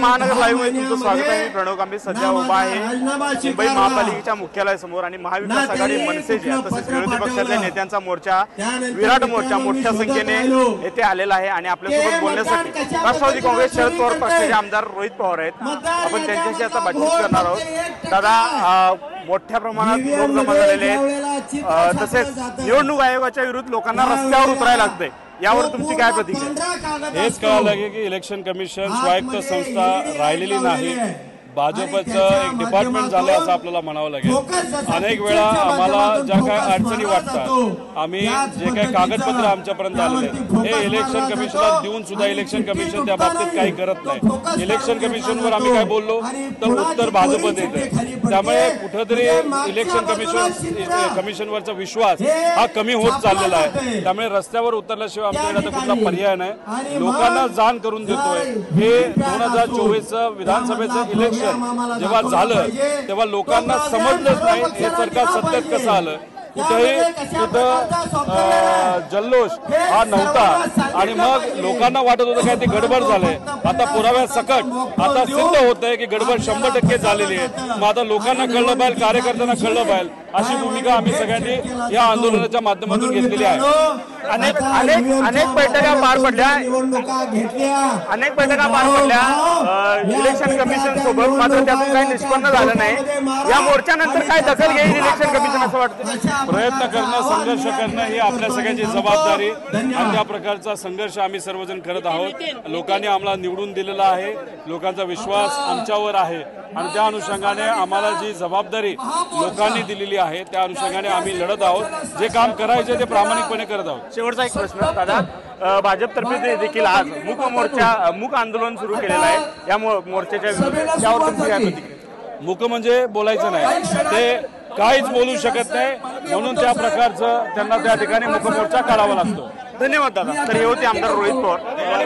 महानगर लाईव्ह मध्ये तुमचं स्वागत आहे। मी प्रणव कांबळे सध्या उभा आहे मुंबई महापालिकेच्या मुख्यालयासमोर आणि महाविकास आघाडी मनसेच्या तसेच विरोधी पक्षाच्या नेत्यांचा मोर्चा विराट मोर्चा मोठ्या संख्येने येथे आलेला आहे आणि आपल्यासोबत बोलण्यासाठी राष्ट्रवादी काँग्रेस शरद पवार पक्षाचे आमदार रोहित पवार आहेत। आपण त्यांच्याशी आता बातचीत करणार आहोत। दादा, मोठ्या प्रमाणात लोक जमा झालेले आहेत, तसेच निवडणूक आयोगाच्या विरुद्ध लोकांना रस्त्यावर उतरायला लागतंय, यावर तुमची काय प्रतिक्रिया? हेच कळायला लागेल की इलेक्शन कमिशन स्वायत्त संस्था राहिलेली नाही, भाजपचं एक डिपार्टमेंट झालं असं आपल्याला म्हणावं लागेल। अनेक वेळा आम्हाला ज्या काय अडचणी वाटतात, आम्ही जे काही कागदपत्र आमच्यापर्यंत आलेले आहेत हे इलेक्शन कमिशनला देऊन सुद्धा इलेक्शन कमिशन त्या बाबतीत काही करत नाही। इलेक्शन कमिशनवर आम्ही काय बोललो तर उत्तर भाजप देते, त्यामुळे कुठेतरी इलेक्शन कमिशनवरचा विश्वास हा कमी होत चाललेला आहे। त्यामुळे रस्त्यावर उतरल्याशिवाय आमच्याकडे आता कुठला पर्याय नाही। लोकांना जाण करून देतोय हे 2024 विधानसभेचं इलेक्शन जेव्हा झालं तेव्हा लोकांना समजलंच नाही हे सरकार सत्तेत कसं आलं। कुठं जल्लोष हा नव्हता आणि मग लोकांना वाटत होतं काय ते गडबड झालंय। आता पुराव्या सकट आता सिद्ध होत आहे की गडबड 100% झालेली आहे। मग आता लोकांना कळलं पाहिजे, कार्यकर्त्यांना कळलं पाहिजे, अशी भूमिका आम्ही सगळ्यांनी या आंदोलनाच्या माध्यमातून घेतलेली आहे। अनेक बैठका पार पडल्या इलेक्शन कमिशन सोबत, मात्र त्यातून काही निष्पन्न झालं नाही। या मोर्चानंतर काय दखल घेईल इलेक्शन कमिशन असं वाटतं? प्रयत्न करणं, संघर्ष करणं ही आपल्या सगळ्यांची जबाबदारी आणि त्या प्रकारचा संघर्ष आम्ही सर्वजण करत आहोत। लोकांनी आम्हाला निवडून दिलेला आहे, लोकांचा विश्वास आमच्यावर आहे आणि त्या अनुषंगाने आम्हाला जी जबाबदारी लोकांनी दिलेली आहे त्या अनुषंगाने आम्ही लढत आहोत। जे काम करायचे ते प्रामाणिकपणे करत आहोत। शेवटचा एक प्रश्न दादा, भाजपतर्फे देखील आज मूक आंदोलन सुरू केलेलं आहे, या मोर्चाच्या विरोधात त्यावर तुमची काय प्रतिक्रिया? मूक म्हणजे बोलायचं नाही, ते काहीच बोलू शकत नाही, म्हणून त्या प्रकारचं त्यांना त्या ठिकाणी मूक मोर्चा काढावा लागतो। धन्यवाद दादा। तर हे होते आमदार रोहित पवार।